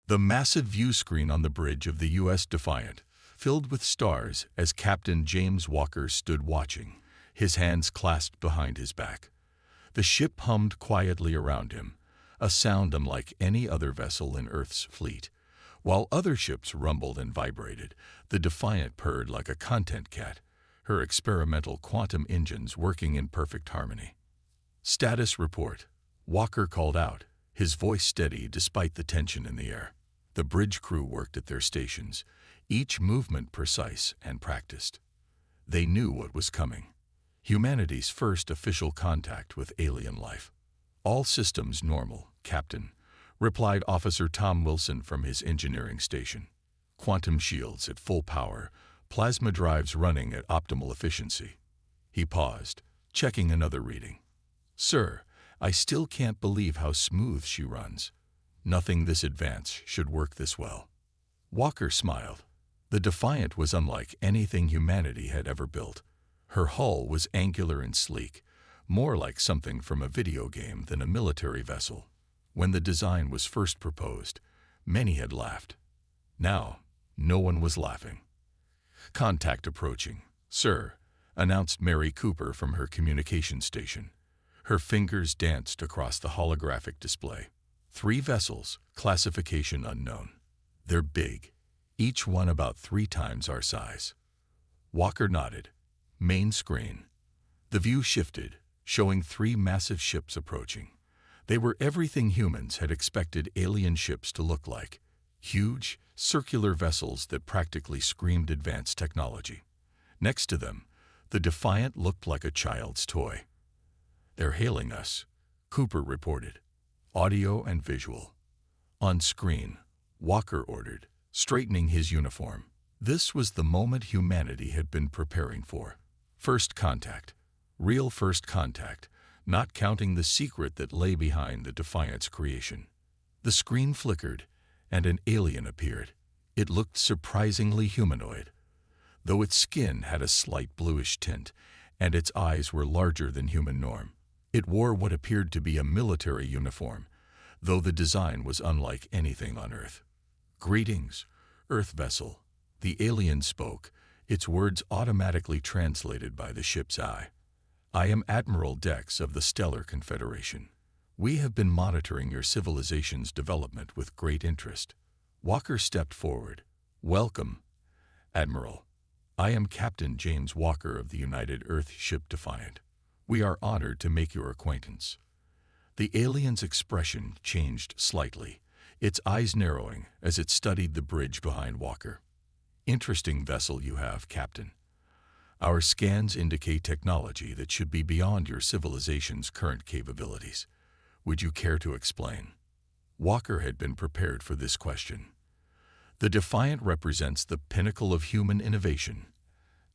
The massive view screen on the bridge of the U.S. Defiant filled with stars as Captain James Walker stood watching, his hands clasped behind his back. The ship hummed quietly around him, a sound unlike any other vessel in Earth's fleet. While other ships rumbled and vibrated, the Defiant purred like a content cat, her experimental quantum engines working in perfect harmony. "Status report," Walker called out, his voice steady despite the tension in the air. The bridge crew worked at their stations, each movement precise and practiced. They knew what was coming. Humanity's first official contact with alien life. "All systems normal, Captain," replied Officer Tom Wilson from his engineering station. "Quantum shields at full power, plasma drives running at optimal efficiency." He paused, checking another reading. "Sir, I still can't believe how smooth she runs. Nothing this advanced should work this well." Walker smiled. The Defiant was unlike anything humanity had ever built. Her hull was angular and sleek, more like something from a video game than a military vessel. When the design was first proposed, many had laughed. Now, no one was laughing. "Contact approaching, sir," announced Mary Cooper from her communication station. Her fingers danced across the holographic display. 3 vessels, classification unknown. They're big, each one about 3 times our size. Walker nodded. Main screen. The view shifted, showing 3 massive ships approaching. They were everything humans had expected alien ships to look like. Huge, circular vessels that practically screamed advanced technology. Next to them, the Defiant looked like a child's toy. "They're hailing us," Cooper reported. "Audio and visual." On screen, Walker ordered, straightening his uniform. This was the moment humanity had been preparing for. First contact. Real first contact, not counting the secret that lay behind the Defiant's creation. The screen flickered, and an alien appeared. It looked surprisingly humanoid, though its skin had a slight bluish tint, and its eyes were larger than human norm. It wore what appeared to be a military uniform, though the design was unlike anything on Earth. "Greetings, Earth vessel," the alien spoke, its words automatically translated by the ship's eye. "I am Admiral Dex of the Stellar Confederation. We have been monitoring your civilization's development with great interest." Walker stepped forward. "Welcome, Admiral. I am Captain James Walker of the United Earth ship Defiant. We are honored to make your acquaintance." The alien's expression changed slightly, its eyes narrowing as it studied the bridge behind Walker. "Interesting vessel you have, Captain. Our scans indicate technology that should be beyond your civilization's current capabilities. Would you care to explain?" Walker had been prepared for this question. "The Defiant represents the pinnacle of human innovation,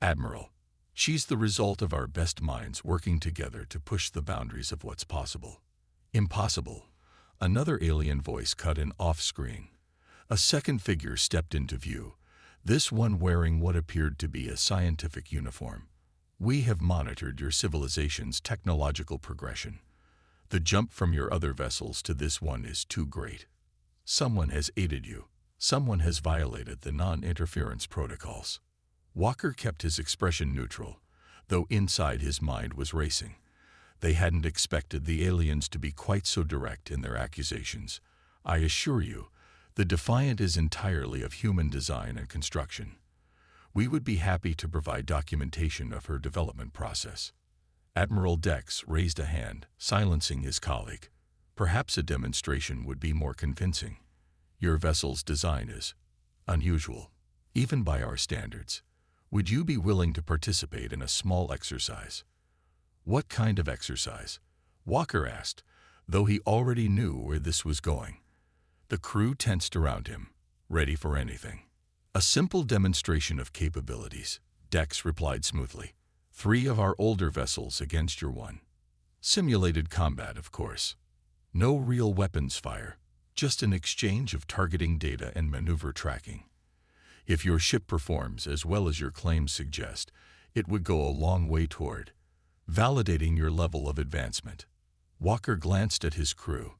Admiral. She's the result of our best minds working together to push the boundaries of what's possible." "Impossible," another alien voice cut in off-screen. A second figure stepped into view, this one wearing what appeared to be a scientific uniform. "We have monitored your civilization's technological progression. The jump from your other vessels to this one is too great. Someone has aided you. Someone has violated the non-interference protocols." Walker kept his expression neutral, though inside his mind was racing. They hadn't expected the aliens to be quite so direct in their accusations. "I assure you, the Defiant is entirely of human design and construction. We would be happy to provide documentation of her development process." Admiral Dex raised a hand, silencing his colleague. "Perhaps a demonstration would be more convincing. Your vessel's design is unusual, even by our standards. Would you be willing to participate in a small exercise?" "What kind of exercise?" Walker asked, though he already knew where this was going. The crew tensed around him, ready for anything. "A simple demonstration of capabilities," Dex replied smoothly. 3 of our older vessels against your one. Simulated combat, of course. No real weapons fire, just an exchange of targeting data and maneuver tracking. If your ship performs as well as your claims suggest, it would go a long way toward validating your level of advancement." Walker glanced at his crew.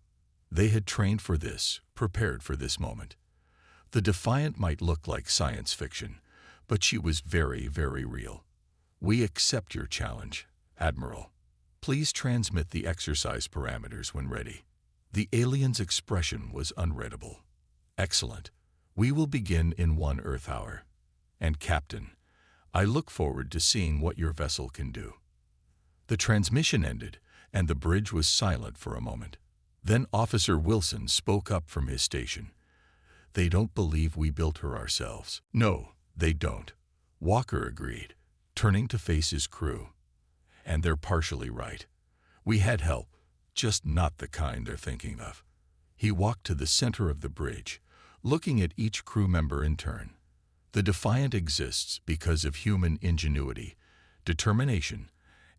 They had trained for this, prepared for this moment. The Defiant might look like science fiction, but she was very, very real. We accept your challenge, Admiral. Please transmit the exercise parameters when ready. The alien's expression was unreadable. Excellent. We will begin in 1 Earth hour. And Captain, I look forward to seeing what your vessel can do. The transmission ended, and the bridge was silent for a moment. Then Officer Wilson spoke up from his station. They don't believe we built her ourselves. No, they don't. Walker agreed, turning to face his crew. And they're partially right. We had help, just not the kind they're thinking of. He walked to the center of the bridge, looking at each crew member in turn. The Defiant exists because of human ingenuity, determination,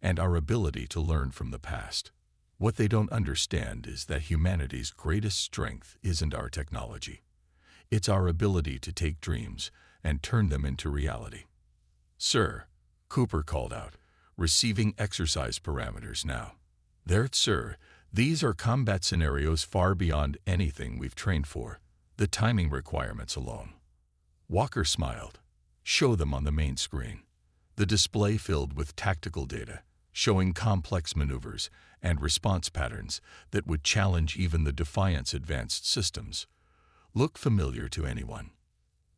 and our ability to learn from the past. What they don't understand is that humanity's greatest strength isn't our technology. It's our ability to take dreams and turn them into reality. Sir, Cooper called out, receiving exercise parameters now. There, sir, these are combat scenarios far beyond anything we've trained for, the timing requirements alone. Walker smiled. Show them on the main screen. The display filled with tactical data, showing complex maneuvers and response patterns that would challenge even the Defiant's advanced systems. Look familiar to anyone?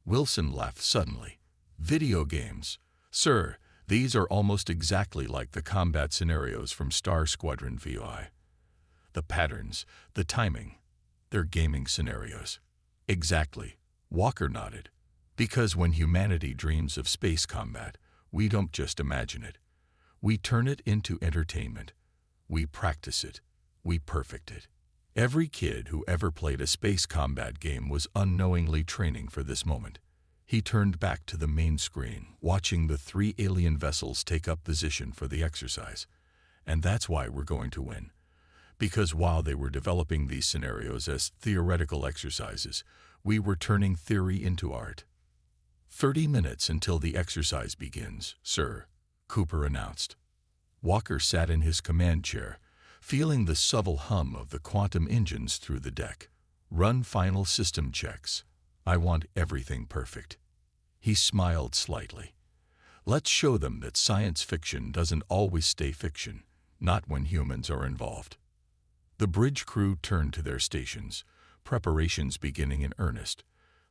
Wilson laughed suddenly. Video games. Sir, these are almost exactly like the combat scenarios from Star Squadron VI. The patterns, the timing, they're gaming scenarios. Exactly. Walker nodded. Because when humanity dreams of space combat, we don't just imagine it. We turn it into entertainment. We practice it. We perfect it. Every kid who ever played a space combat game was unknowingly training for this moment. He turned back to the main screen, watching the 3 alien vessels take up position for the exercise. And that's why we're going to win. Because while they were developing these scenarios as theoretical exercises, we were turning theory into art. 30 minutes until the exercise begins, sir, Cooper announced. Walker sat in his command chair, feeling the subtle hum of the quantum engines through the deck. Run final system checks. I want everything perfect. He smiled slightly. Let's show them that science fiction doesn't always stay fiction, not when humans are involved. The bridge crew turned to their stations, preparations beginning in earnest.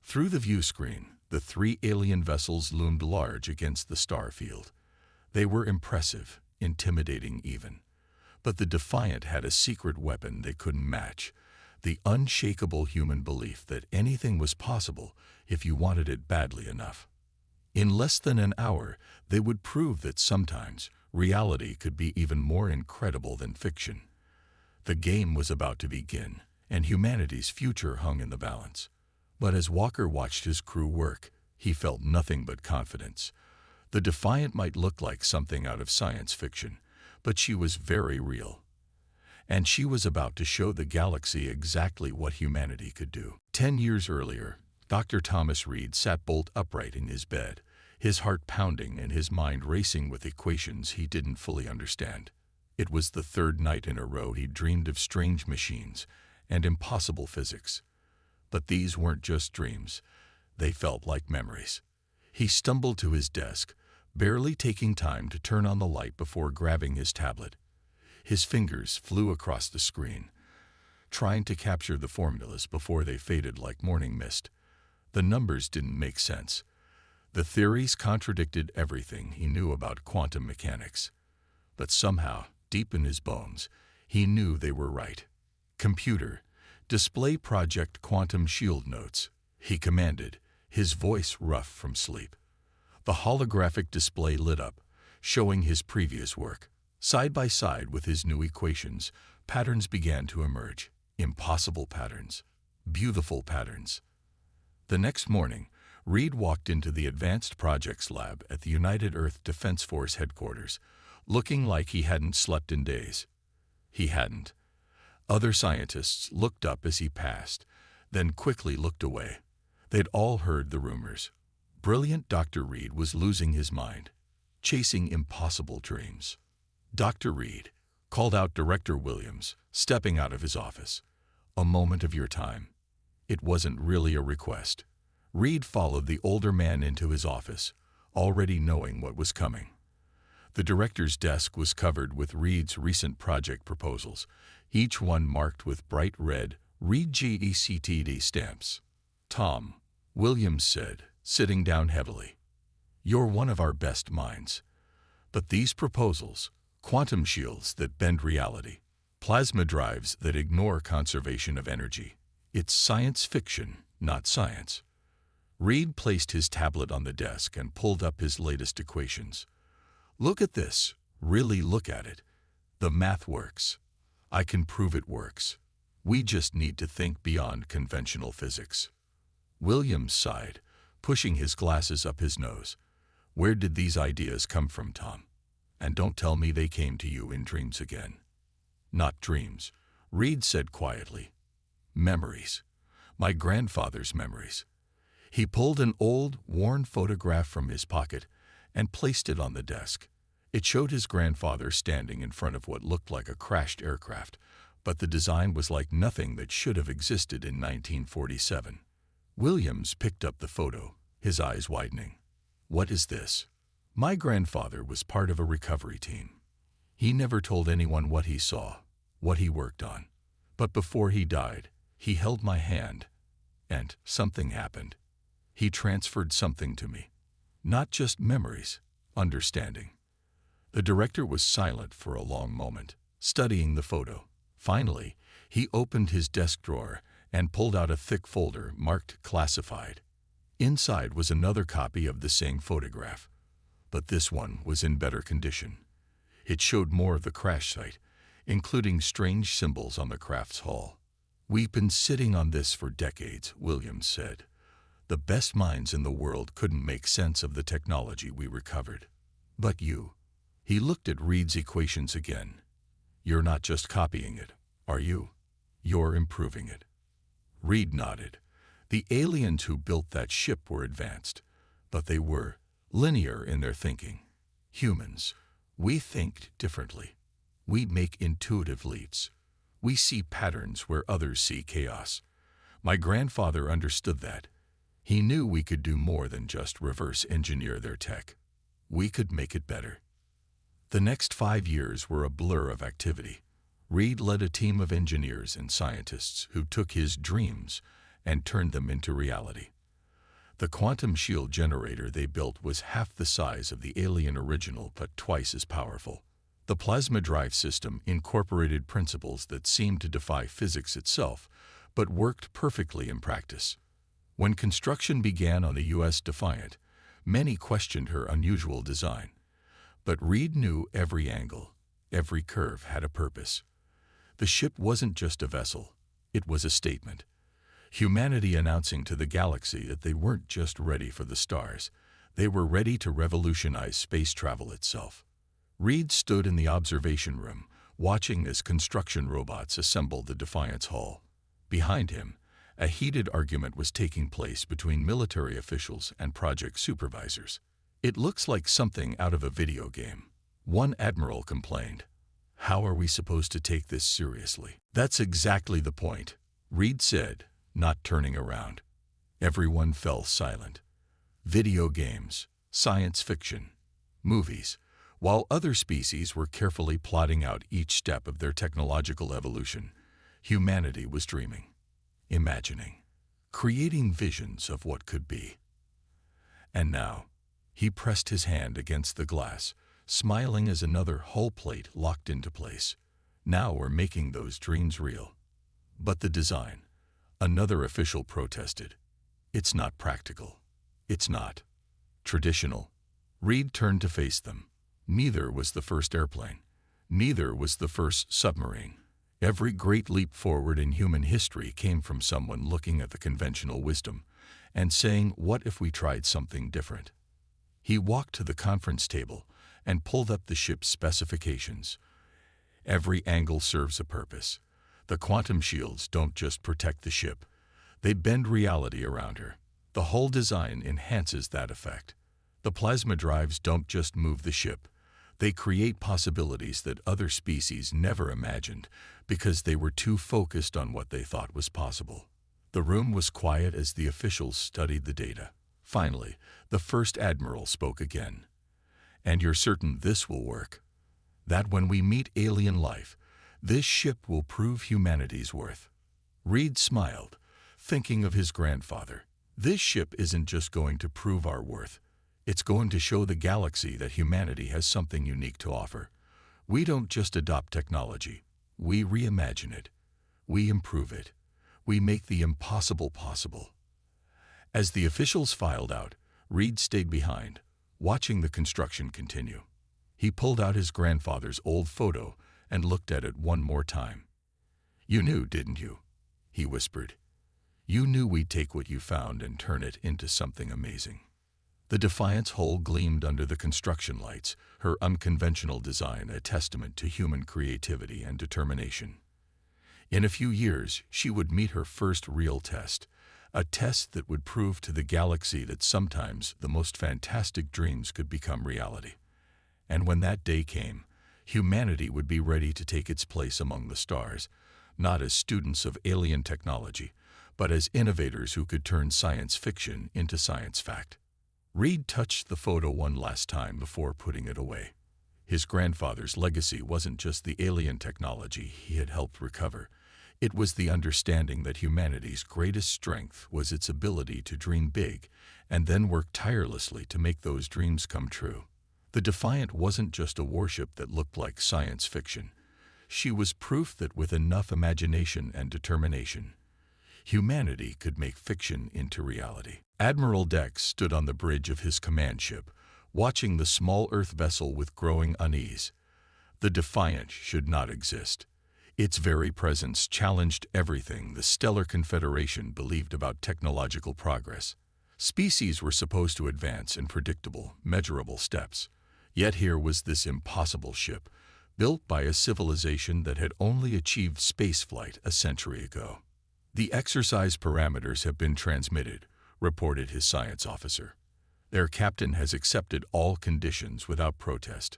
Through the view screen, the 3 alien vessels loomed large against the star field. They were impressive, intimidating even. But the Defiant had a secret weapon they couldn't match, the unshakable human belief that anything was possible if you wanted it badly enough. In less than an hour, they would prove that sometimes reality could be even more incredible than fiction. The game was about to begin, and humanity's future hung in the balance. But as Walker watched his crew work, he felt nothing but confidence. The Defiant might look like something out of science fiction, but she was very real. And she was about to show the galaxy exactly what humanity could do. 10 years earlier, Dr. Thomas Reed sat bolt upright in his bed, his heart pounding and his mind racing with equations he didn't fully understand. It was the 3rd night in a row he'd dreamed of strange machines and impossible physics. But these weren't just dreams. They felt like memories. He stumbled to his desk, barely taking time to turn on the light before grabbing his tablet. His fingers flew across the screen, trying to capture the formulas before they faded like morning mist. The numbers didn't make sense. The theories contradicted everything he knew about quantum mechanics. But somehow, deep in his bones, he knew they were right. Computer, display project quantum shield notes, he commanded, his voice rough from sleep. The holographic display lit up, showing his previous work. Side by side with his new equations, patterns began to emerge. Impossible patterns. Beautiful patterns. The next morning, Reed walked into the Advanced Projects Lab at the United Earth Defense Force headquarters, looking like he hadn't slept in days. He hadn't. Other scientists looked up as he passed, then quickly looked away. They'd all heard the rumors. Brilliant Dr. Reed was losing his mind, chasing impossible dreams. Dr. Reed, called out Director Williams, stepping out of his office. A moment of your time. It wasn't really a request. Reed followed the older man into his office, already knowing what was coming. The director's desk was covered with Reed's recent project proposals, each one marked with bright red Reed GECTD stamps. "Tom," Williams said, sitting down heavily, "you're one of our best minds. But these proposals, quantum shields that bend reality, plasma drives that ignore conservation of energy, it's science fiction, not science." Reed placed his tablet on the desk and pulled up his latest equations. "Look at this. Really look at it. The math works. I can prove it works. We just need to think beyond conventional physics." Williams sighed, pushing his glasses up his nose. "Where did these ideas come from, Tom? And don't tell me they came to you in dreams again." "Not dreams," Reed said quietly. "Memories. My grandfather's memories." He pulled an old, worn photograph from his pocket and placed it on the desk. It showed his grandfather standing in front of what looked like a crashed aircraft, but the design was like nothing that should have existed in 1947. Williams picked up the photo, his eyes widening. "What is this?" "My grandfather was part of a recovery team. He never told anyone what he saw, what he worked on. But before he died, he held my hand, and something happened. He transferred something to me. Not just memories, understanding." The director was silent for a long moment, studying the photo. Finally, he opened his desk drawer and pulled out a thick folder marked classified. Inside was another copy of the same photograph, but this one was in better condition. It showed more of the crash site, including strange symbols on the craft's hull. "We've been sitting on this for decades," Williams said. "The best minds in the world couldn't make sense of the technology we recovered. But you." He looked at Reed's equations again. "You're not just copying it, are you? You're improving it." Reed nodded. "The aliens who built that ship were advanced, but they were linear in their thinking. Humans, we think differently. We make intuitive leaps. We see patterns where others see chaos. My grandfather understood that. He knew we could do more than just reverse engineer their tech. We could make it better." The next 5 years were a blur of activity. Reed led a team of engineers and scientists who took his dreams and turned them into reality. The quantum shield generator they built was half the size of the alien original but twice as powerful. The plasma drive system incorporated principles that seemed to defy physics itself, but worked perfectly in practice. When construction began on the U.S. Defiant, many questioned her unusual design. But Reed knew every angle, every curve had a purpose. The ship wasn't just a vessel, it was a statement. Humanity announcing to the galaxy that they weren't just ready for the stars, they were ready to revolutionize space travel itself. Reed stood in the observation room, watching as construction robots assembled the Defiant's hull. Behind him, a heated argument was taking place between military officials and project supervisors. "It looks like something out of a video game," one admiral complained. "How are we supposed to take this seriously?" "That's exactly the point," Reed said, not turning around. Everyone fell silent. Video games, science fiction, movies, while other species were carefully plotting out each step of their technological evolution, humanity was dreaming, imagining, creating visions of what could be. And now, he pressed his hand against the glass, smiling as another hull plate locked into place. "Now we're making those dreams real." "But the design," another official protested. "It's not practical. It's not traditional." Reed turned to face them. Neither was the first airplane. Neither was the first submarine. Every great leap forward in human history came from someone looking at the conventional wisdom and saying, "What if we tried something different?" He walked to the conference table and pulled up the ship's specifications. Every angle serves a purpose. The quantum shields don't just protect the ship. They bend reality around her. The hull design enhances that effect. The plasma drives don't just move the ship. They create possibilities that other species never imagined because they were too focused on what they thought was possible. The room was quiet as the officials studied the data. Finally, the first admiral spoke again. "And you're certain this will work? That when we meet alien life, this ship will prove humanity's worth?" Reed smiled, thinking of his grandfather. "This ship isn't just going to prove our worth. It's going to show the galaxy that humanity has something unique to offer. We don't just adopt technology. We reimagine it. We improve it. We make the impossible possible." As the officials filed out, Reed stayed behind, watching the construction continue. He pulled out his grandfather's old photo and looked at it one more time. "You knew, didn't you?" he whispered. "You knew we'd take what you found and turn it into something amazing." The Defiant's hull gleamed under the construction lights, her unconventional design a testament to human creativity and determination. In a few years, she would meet her first real test, a test that would prove to the galaxy that sometimes the most fantastic dreams could become reality. And when that day came, humanity would be ready to take its place among the stars, not as students of alien technology, but as innovators who could turn science fiction into science fact. Reed touched the photo one last time before putting it away. His grandfather's legacy wasn't just the alien technology he had helped recover. It was the understanding that humanity's greatest strength was its ability to dream big and then work tirelessly to make those dreams come true. The Defiant wasn't just a warship that looked like science fiction. She was proof that with enough imagination and determination, humanity could make fiction into reality. Admiral Dex stood on the bridge of his command ship, watching the small Earth vessel with growing unease. The Defiant should not exist. Its very presence challenged everything the Stellar Confederation believed about technological progress. Species were supposed to advance in predictable, measurable steps. Yet here was this impossible ship, built by a civilization that had only achieved spaceflight a century ago. "The exercise parameters have been transmitted," reported his science officer. "Their captain has accepted all conditions without protest."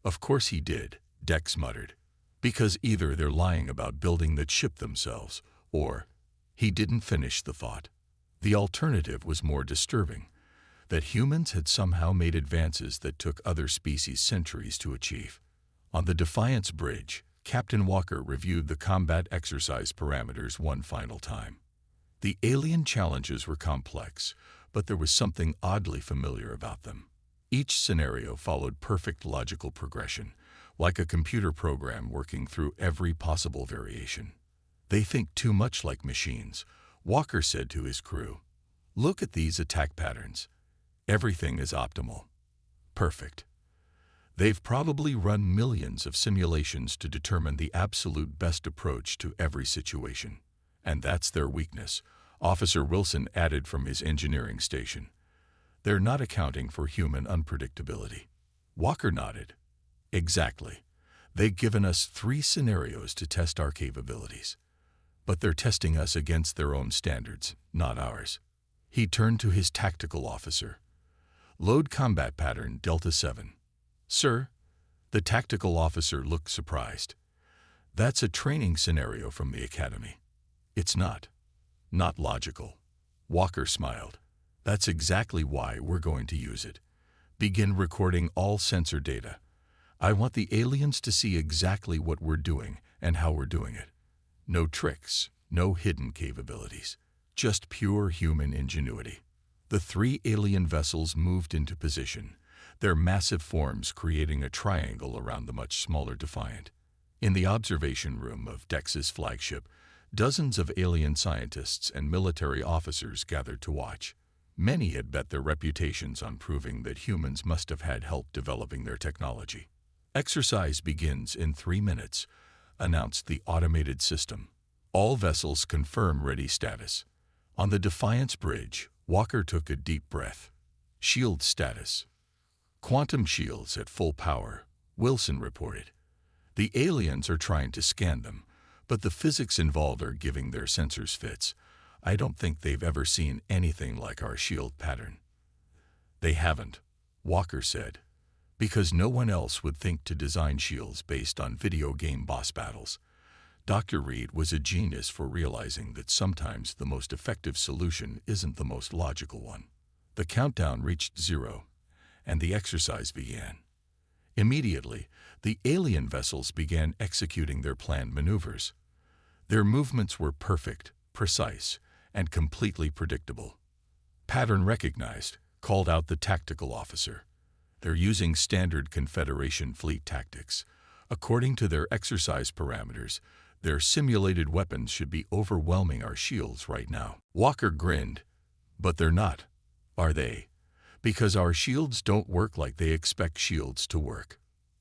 "Of course he did," Dex muttered. "Because either they're lying about building that ship themselves, or—" He didn't finish the thought. The alternative was more disturbing, that humans had somehow made advances that took other species centuries to achieve. On the Defiant's bridge, Captain Walker reviewed the combat exercise parameters one final time. The alien challenges were complex, but there was something oddly familiar about them. Each scenario followed perfect logical progression, like a computer program working through every possible variation. "They think too much like machines," Walker said to his crew. "Look at these attack patterns. Everything is optimal. Perfect. They've probably run millions of simulations to determine the absolute best approach to every situation. And that's their weakness," Officer Wilson added from his engineering station. "They're not accounting for human unpredictability." Walker nodded. "Exactly. They've given us 3 scenarios to test our capabilities. But they're testing us against their own standards, not ours." He turned to his tactical officer. "Load combat pattern Delta 7. "Sir?" The tactical officer looked surprised. "That's a training scenario from the Academy." "It's not. Not logical." Walker smiled. "That's exactly why we're going to use it. Begin recording all sensor data. I want the aliens to see exactly what we're doing and how we're doing it. No tricks, no hidden capabilities. Just pure human ingenuity." The 3 alien vessels moved into position, their massive forms creating a triangle around the much smaller Defiant. In the observation room of Dex's flagship, dozens of alien scientists and military officers gathered to watch. Many had bet their reputations on proving that humans must have had help developing their technology. "Exercise begins in 3 minutes," announced the automated system. "All vessels confirm ready status." On the Defiant's bridge, Walker took a deep breath. "Shield status. Quantum shields at full power," Wilson reported. "The aliens are trying to scan them, but the physics involved are giving their sensors fits. I don't think they've ever seen anything like our shield pattern." "They haven't," Walker said. because no one else would think to design shields based on video game boss battles. Dr. Reed was a genius for realizing that sometimes the most effective solution isn't the most logical one. The countdown reached 0, and the exercise began. Immediately, the alien vessels began executing their planned maneuvers. Their movements were perfect, precise, and completely predictable. "Pattern recognized," called out the tactical officer. "They're using standard Confederation fleet tactics. According to their exercise parameters, their simulated weapons should be overwhelming our shields right now." Walker grinned. "But they're not, are they? Because our shields don't work like they expect shields to work."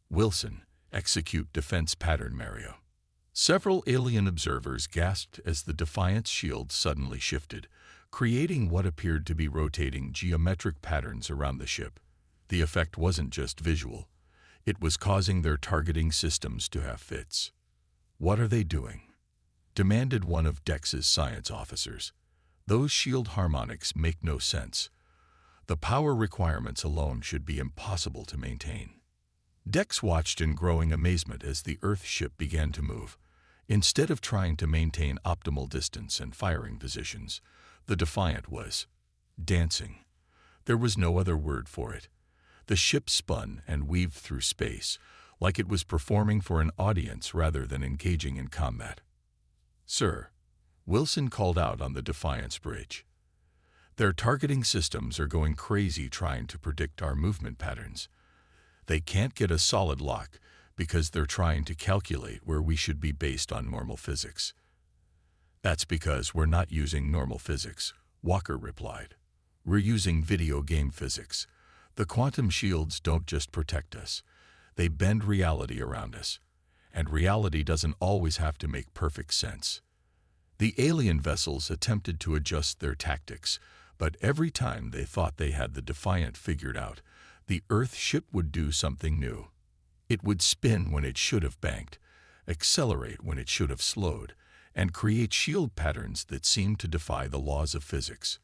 Wilson, execute defense pattern Mario. Several alien observers gasped as the Defiant's shield suddenly shifted, creating what appeared to be rotating geometric patterns around the ship. The effect wasn't just visual. It was causing their targeting systems to have fits. "What are they doing?" demanded one of Dex's science officers. "Those shield harmonics make no sense. The power requirements alone should be impossible to maintain." Dex watched in growing amazement as the Earth ship began to move. Instead of trying to maintain optimal distance and firing positions, the Defiant was dancing. There was no other word for it. The ship spun and weaved through space, like it was performing for an audience rather than engaging in combat. "Sir," Wilson called out on the Defiant's bridge. "Their targeting systems are going crazy trying to predict our movement patterns. They can't get a solid lock because they're trying to calculate where we should be based on normal physics." "That's because we're not using normal physics," Walker replied. "We're using video game physics. The quantum shields don't just protect us. They bend reality around us. And reality doesn't always have to make perfect sense." The alien vessels attempted to adjust their tactics, but every time they thought they had the Defiant figured out, the Earth ship would do something new. It would spin when it should have banked, accelerate when it should have slowed, and create shield patterns that seemed to defy the laws of physics.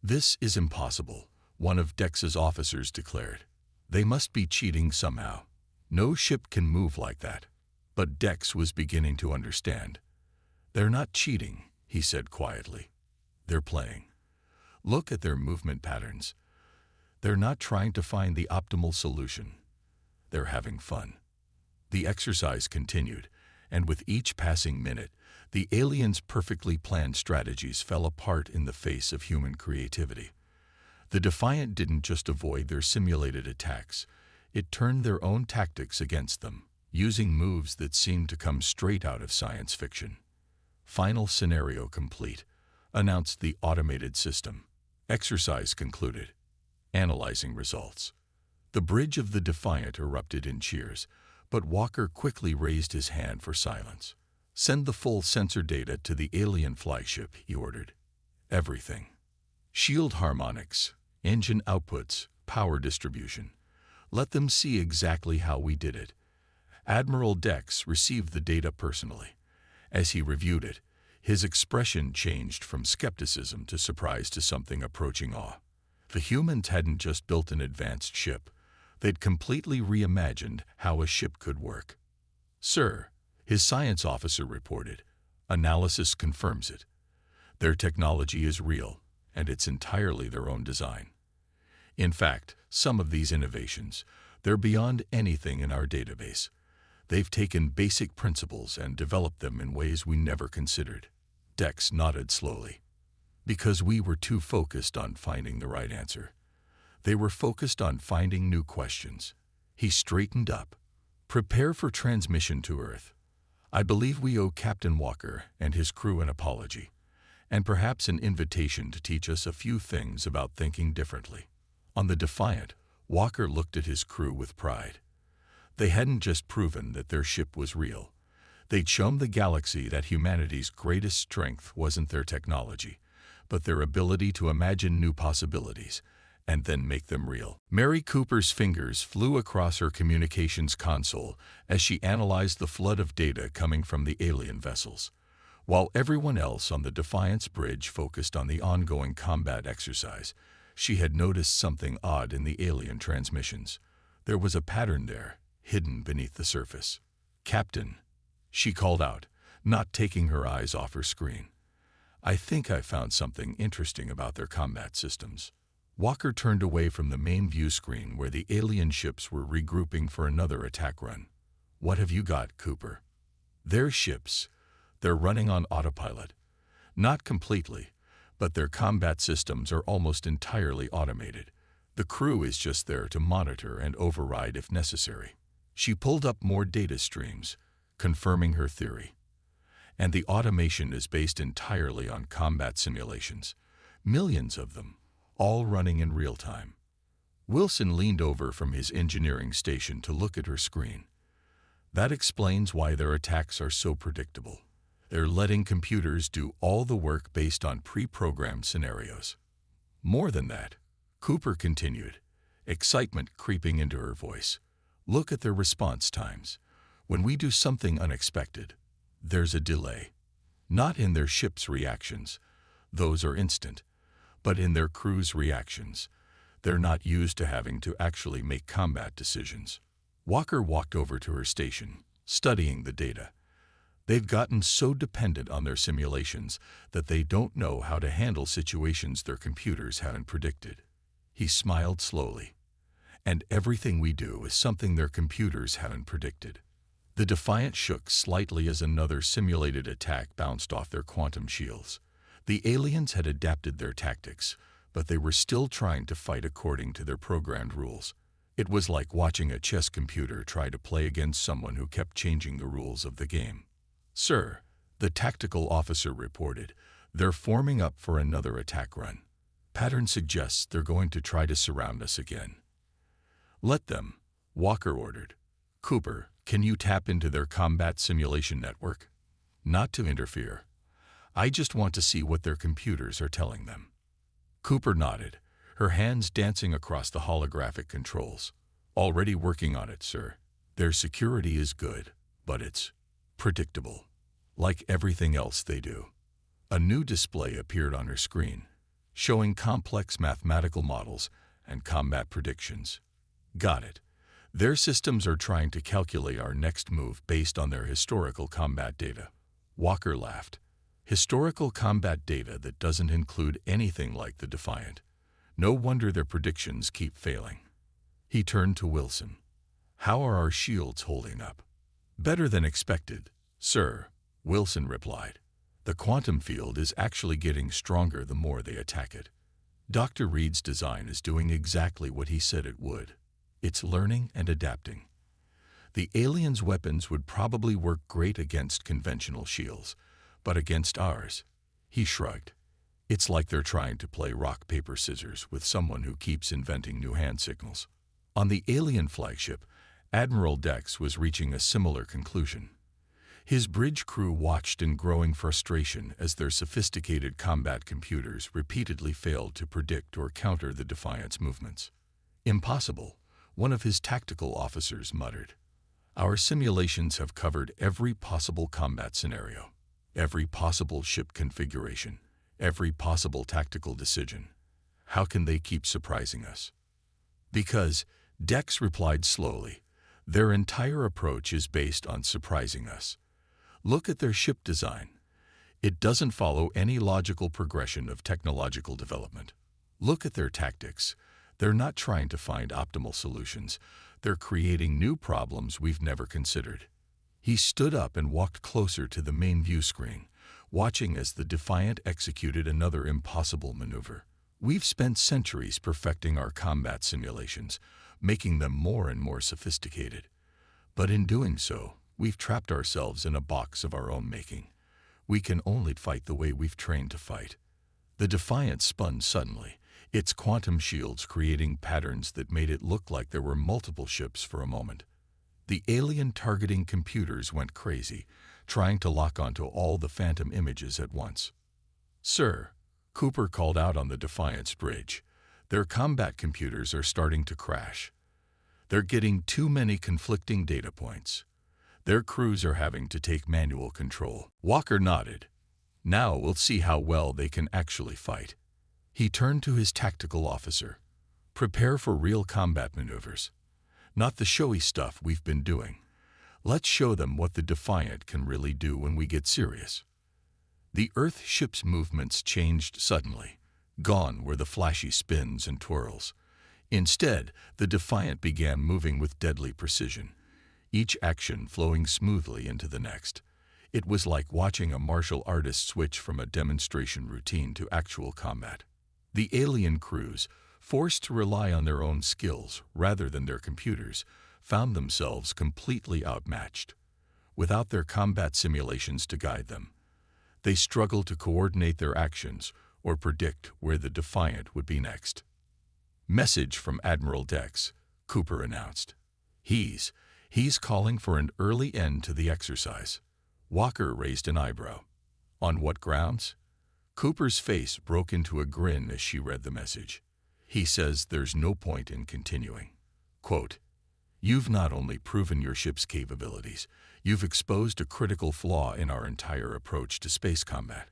"This is impossible," one of Dex's officers declared. "They must be cheating somehow. No ship can move like that." But Dex was beginning to understand. "They're not cheating," he said quietly. "They're playing. Look at their movement patterns. They're not trying to find the optimal solution. They're having fun." The exercise continued, and with each passing minute, the aliens' perfectly planned strategies fell apart in the face of human creativity. The Defiant didn't just avoid their simulated attacks, it turned their own tactics against them, using moves that seemed to come straight out of science fiction. "Final scenario complete," announced the automated system. Exercise concluded. Analyzing results. The bridge of the Defiant erupted in cheers, but Walker quickly raised his hand for silence. "Send the full sensor data to the alien flagship," he ordered. "Everything. Shield harmonics, engine outputs, power distribution. Let them see exactly how we did it." Admiral Dex received the data personally. As he reviewed it, his expression changed from skepticism to surprise to something approaching awe. The humans hadn't just built an advanced ship. They'd completely reimagined how a ship could work. "Sir," his science officer reported, "analysis confirms it. Their technology is real, and it's entirely their own design. In fact, some of these innovations, they're beyond anything in our database. They've taken basic principles and developed them in ways we never considered." Dex nodded slowly. "Because we were too focused on finding the right answer. They were focused on finding new questions." He straightened up. "Prepare for transmission to Earth. I believe we owe Captain Walker and his crew an apology, and perhaps an invitation to teach us a few things about thinking differently." On the Defiant, Walker looked at his crew with pride. They hadn't just proven that their ship was real. They'd shown the galaxy that humanity's greatest strength wasn't their technology, but their ability to imagine new possibilities and then make them real. Mary Cooper's fingers flew across her communications console as she analyzed the flood of data coming from the alien vessels. While everyone else on the Defiant's bridge focused on the ongoing combat exercise, she had noticed something odd in the alien transmissions. There was a pattern there, hidden beneath the surface. "Captain," she called out, not taking her eyes off her screen. "I think I found something interesting about their combat systems." Walker turned away from the main view screen where the alien ships were regrouping for another attack run. "What have you got, Cooper?" "Their ships. They're running on autopilot. Not completely, but their combat systems are almost entirely automated. The crew is just there to monitor and override if necessary." She pulled up more data streams, confirming her theory. "And the automation is based entirely on combat simulations. Millions of them, all running in real time." Wilson leaned over from his engineering station to look at her screen. "That explains why their attacks are so predictable. They're letting computers do all the work based on pre-programmed scenarios." "More than that," Cooper continued, excitement creeping into her voice. "Look at their response times. When we do something unexpected, there's a delay. Not in their ship's reactions. Those are instant. But in their crew's reactions. They're not used to having to actually make combat decisions." Walker walked over to her station, studying the data. "They've gotten so dependent on their simulations that they don't know how to handle situations their computers haven't predicted." He smiled slowly. "And everything we do is something their computers haven't predicted." The Defiant shook slightly as another simulated attack bounced off their quantum shields. The aliens had adapted their tactics, but they were still trying to fight according to their programmed rules. It was like watching a chess computer try to play against someone who kept changing the rules of the game. "Sir," the tactical officer reported, "they're forming up for another attack run. Pattern suggests they're going to try to surround us again." "Let them," Walker ordered. "Cooper, can you tap into their combat simulation network?" "Not to interfere. I just want to see what their computers are telling them." Cooper nodded, her hands dancing across the holographic controls. "Already working on it, sir. Their security is good, but it's predictable, like everything else they do." A new display appeared on her screen, showing complex mathematical models and combat predictions. "Got it. Their systems are trying to calculate our next move based on their historical combat data." Walker laughed. "Historical combat data that doesn't include anything like the Defiant. No wonder their predictions keep failing." He turned to Wilson. "How are our shields holding up?" "Better than expected, sir," Wilson replied. "The quantum field is actually getting stronger the more they attack it. Dr. Reed's design is doing exactly what he said it would. It's learning and adapting. The aliens' weapons would probably work great against conventional shields, but against ours," he shrugged. "It's like they're trying to play rock, paper, scissors with someone who keeps inventing new hand signals." On the alien flagship, Admiral Dex was reaching a similar conclusion. His bridge crew watched in growing frustration as their sophisticated combat computers repeatedly failed to predict or counter the Defiant's movements. "Impossible," one of his tactical officers muttered. "Our simulations have covered every possible combat scenario, every possible ship configuration, every possible tactical decision. How can they keep surprising us?" "Because," Dex replied slowly, "their entire approach is based on surprising us. Look at their ship design. It doesn't follow any logical progression of technological development. Look at their tactics. They're not trying to find optimal solutions. They're creating new problems we've never considered." He stood up and walked closer to the main view screen, watching as the Defiant executed another impossible maneuver. "We've spent centuries perfecting our combat simulations, making them more and more sophisticated. But in doing so, we've trapped ourselves in a box of our own making. We can only fight the way we've trained to fight." The Defiant spun suddenly, its quantum shields creating patterns that made it look like there were multiple ships for a moment. The alien targeting computers went crazy, trying to lock onto all the phantom images at once. "Sir," Cooper called out on the Defiant's bridge, "their combat computers are starting to crash. They're getting too many conflicting data points. Their crews are having to take manual control." Walker nodded. "Now we'll see how well they can actually fight." He turned to his tactical officer. "Prepare for real combat maneuvers. not the showy stuff we've been doing. Let's show them what the Defiant can really do when we get serious. The Earth ship's movements changed suddenly. Gone were the flashy spins and twirls. Instead, the Defiant began moving with deadly precision, each action flowing smoothly into the next. It was like watching a martial artist switch from a demonstration routine to actual combat. The alien crews, forced to rely on their own skills rather than their computers, found themselves completely outmatched. Without their combat simulations to guide them, they struggled to coordinate their actions or predict where the Defiant would be next. "Message from Admiral Dex," Cooper announced. He's calling for an early end to the exercise." Walker raised an eyebrow. "On what grounds?" Cooper's face broke into a grin as she read the message. "He says there's no point in continuing. Quote, you've not only proven your ship's capabilities, you've exposed a critical flaw in our entire approach to space combat.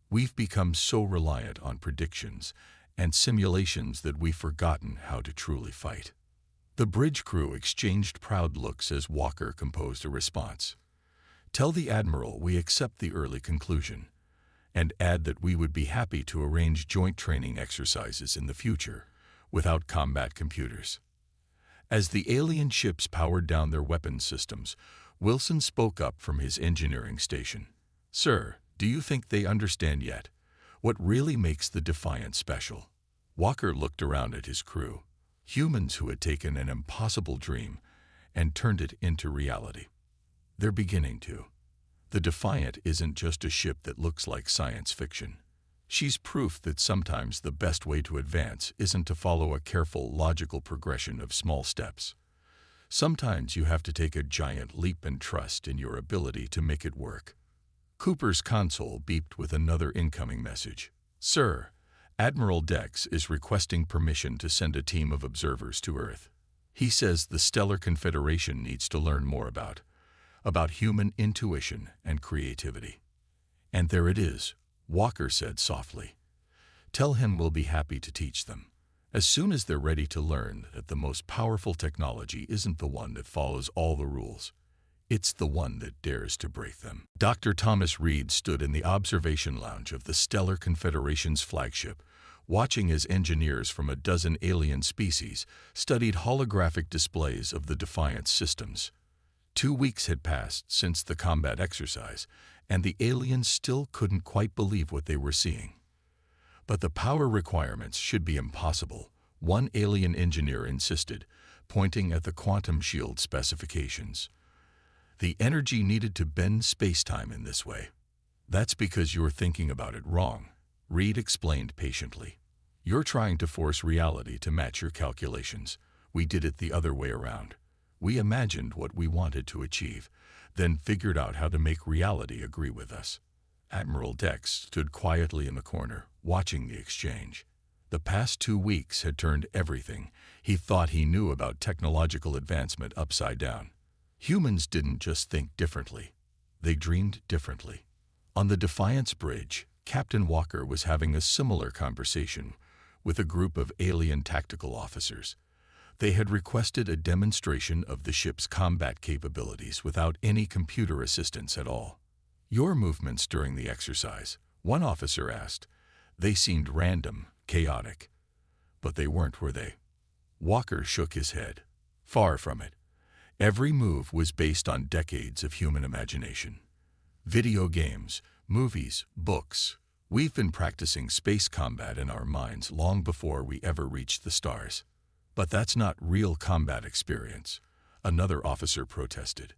We've become so reliant on predictions and simulations that we've forgotten how to truly fight." The bridge crew exchanged proud looks as Walker composed a response. "Tell the Admiral we accept the early conclusion, and add that we would be happy to arrange joint training exercises in the future without combat computers." As the alien ships powered down their weapons systems, Wilson spoke up from his engineering station. "Sir, do you think they understand yet what really makes the Defiant special?" Walker looked around at his crew, humans who had taken an impossible dream and turned it into reality. "They're beginning to. The Defiant isn't just a ship that looks like science fiction. She's proof that sometimes the best way to advance isn't to follow a careful, logical progression of small steps. Sometimes you have to take a giant leap and trust in your ability to make it work." Cooper's console beeped with another incoming message. "Sir, Admiral Dex is requesting permission to send a team of observers to Earth. He says the Stellar Confederation needs to learn more about human intuition and creativity." "And there it is," Walker said softly. "Tell him we'll be happy to teach them, as soon as they're ready to learn that the most powerful technology isn't the one that follows all the rules. It's the one that dares to break them." Dr. Thomas Reed stood in the observation lounge of the Stellar Confederation's flagship, watching as engineers from a dozen alien species studied holographic displays of the Defiant systems. 2 weeks had passed since the combat exercise, and the aliens still couldn't quite believe what they were seeing. "But the power requirements should be impossible," one alien engineer insisted, pointing at the quantum shield specifications. "The energy needed to bend space-time in this way." "That's because you're thinking about it wrong," Reed explained patiently. "You're trying to force reality to match your calculations. We did it the other way around. We imagined what we wanted to achieve, then figured out how to make reality agree with us." Admiral Dex stood quietly in the corner, watching the exchange. The past 2 weeks had turned everything he thought he knew about technological advancement upside down. Humans didn't just think differently, they dreamed differently. On the Defiance bridge, Captain Walker was having a similar conversation with a group of alien tactical officers. They had requested a demonstration of the ship's combat capabilities without any computer assistance at all. "Your movements during the exercise," one officer asked. "They seemed random, chaotic. But they weren't, were they?" Walker shook his head. "Far from it. Every move was based on decades of human imagination. Video games, movies, books. We've been practicing space combat in our minds long before we ever reached the stars." "But that's not real combat experience," another officer protested.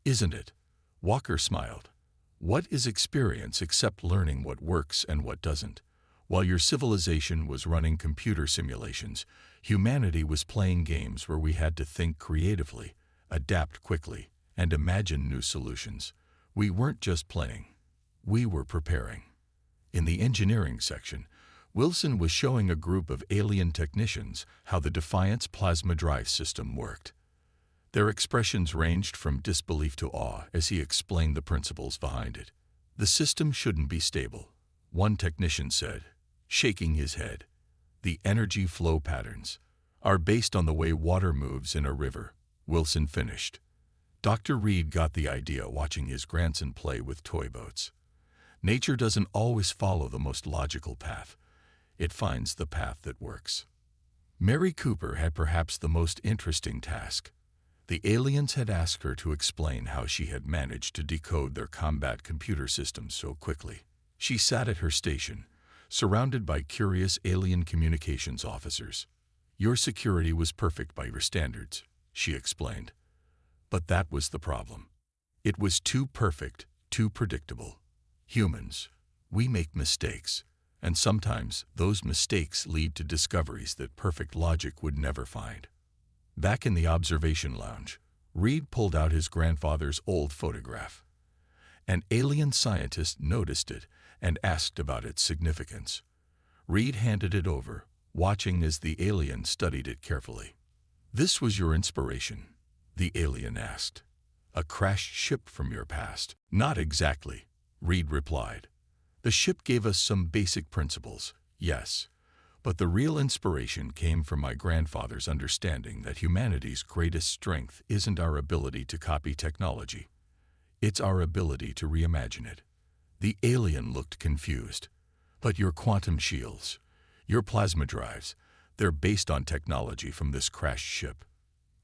"Isn't it?" Walker smiled. "What is experience except learning what works and what doesn't? While your civilization was running computer simulations, humanity was playing games where we had to think creatively, adapt quickly, and imagine new solutions. We weren't just playing. We were preparing." In the engineering section, Wilson was showing a group of alien technicians how the Defiant's plasma drive system worked. Their expressions ranged from disbelief to awe as he explained the principles behind it. "The system shouldn't be stable," one technician said, shaking his head. "The energy flow patterns are based on the way water moves in a river. Wilson finished. Dr. Reed got the idea watching his grandson play with toy boats. Nature doesn't always follow the most logical path. It finds the path that works. Mary Cooper had perhaps the most interesting task. The aliens had asked her to explain how she had managed to decode their combat computer systems so quickly. She sat at her station, surrounded by curious alien communications officers. "Your security was perfect by your standards," she explained. But that was the problem. It was too perfect, too predictable. Humans, we make mistakes, and sometimes those mistakes lead to discoveries that perfect logic would never find. Back in the observation lounge, Reed pulled out his grandfather's old photograph. An alien scientist noticed it and asked about its significance. Reed handed it over, watching as the alien studied it carefully. "This was your inspiration?" the alien asked. "A crashed ship from your past?" "Not exactly," Reed replied. "The ship gave us some basic principles, yes, but the real inspiration came from my grandfather's understanding that humanity's greatest strength isn't our ability to copy technology. It's our ability to reimagine it." The alien looked confused. "But your quantum shields, your plasma drives, they're based on technology from this crashed ship."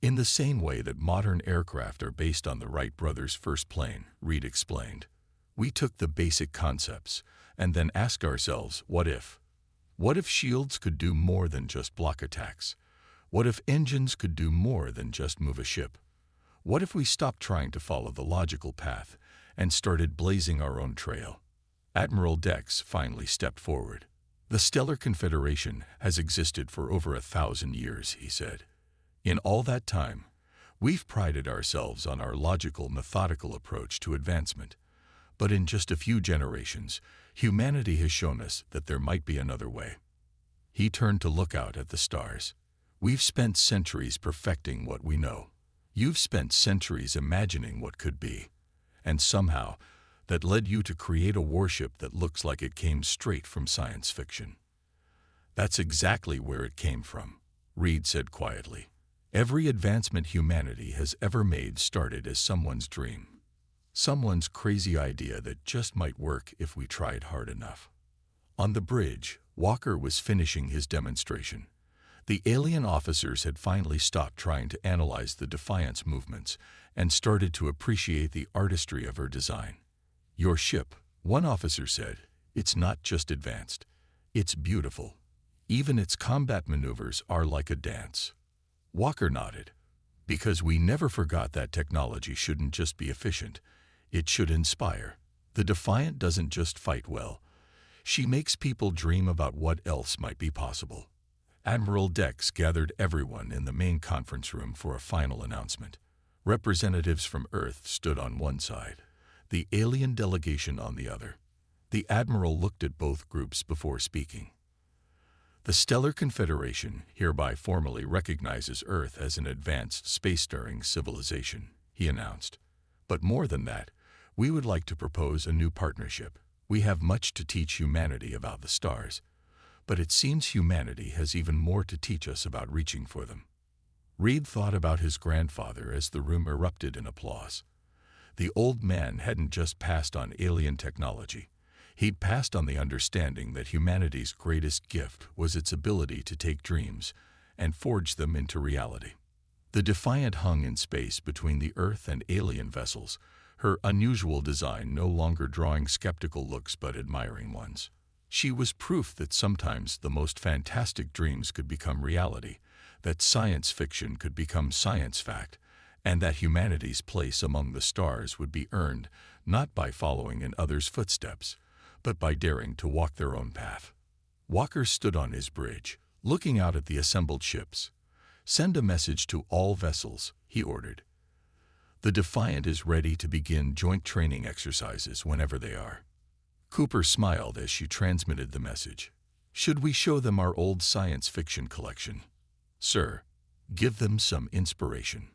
"In the same way that modern aircraft are based on the Wright brothers' first plane," Reed explained. "We took the basic concepts and then asked ourselves, what if? What if shields could do more than just block attacks? What if engines could do more than just move a ship? What if we stopped trying to follow the logical path and started blazing our own trail?" Admiral Dex finally stepped forward. "The Stellar Confederation has existed for over 1,000 years," he said. "In all that time, we've prided ourselves on our logical, methodical approach to advancement. But in just a few generations, humanity has shown us that there might be another way." He turned to look out at the stars. "We've spent centuries perfecting what we know. You've spent centuries imagining what could be. And somehow, that led you to create a warship that looks like it came straight from science fiction." "That's exactly where it came from," Reed said quietly. "Every advancement humanity has ever made started as someone's dream. Someone's crazy idea that just might work if we tried hard enough." On the bridge, Walker was finishing his demonstration. The alien officers had finally stopped trying to analyze the Defiant's movements and started to appreciate the artistry of her design. "Your ship," one officer said, "it's not just advanced. It's beautiful. Even its combat maneuvers are like a dance." Walker nodded. "Because we never forgot that technology shouldn't just be efficient. It should inspire. The Defiant doesn't just fight well. She makes people dream about what else might be possible." Admiral Dex gathered everyone in the main conference room for a final announcement. Representatives from Earth stood on one side, the alien delegation on the other. The Admiral looked at both groups before speaking. "The Stellar Confederation hereby formally recognizes Earth as an advanced spacefaring civilization," he announced. "But more than that, we would like to propose a new partnership. We have much to teach humanity about the stars, but it seems humanity has even more to teach us about reaching for them." Reed thought about his grandfather as the room erupted in applause. The old man hadn't just passed on alien technology. He'd passed on the understanding that humanity's greatest gift was its ability to take dreams and forge them into reality. The Defiant hung in space between the Earth and alien vessels, her unusual design no longer drawing skeptical looks but admiring ones. She was proof that sometimes the most fantastic dreams could become reality, that science fiction could become science fact, and that humanity's place among the stars would be earned not by following in others' footsteps, but by daring to walk their own path. Walker stood on his bridge, looking out at the assembled ships. "Send a message to all vessels," he ordered. "The Defiant is ready to begin joint training exercises whenever they are." Cooper smiled as she transmitted the message. "Should we show them our old science fiction collection?" "Sir, give them some inspiration."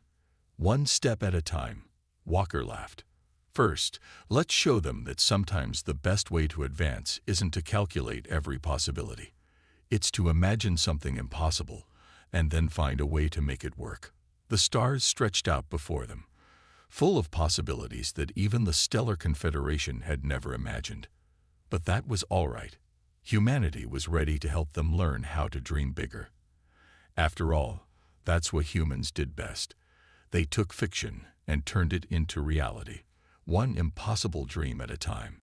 "One step at a time," Walker laughed. "First, let's show them that sometimes the best way to advance isn't to calculate every possibility. It's to imagine something impossible and then find a way to make it work." The stars stretched out before them, full of possibilities that even the Stellar Confederation had never imagined. But that was all right. Humanity was ready to help them learn how to dream bigger. After all, that's what humans did best. They took fiction and turned it into reality, one impossible dream at a time.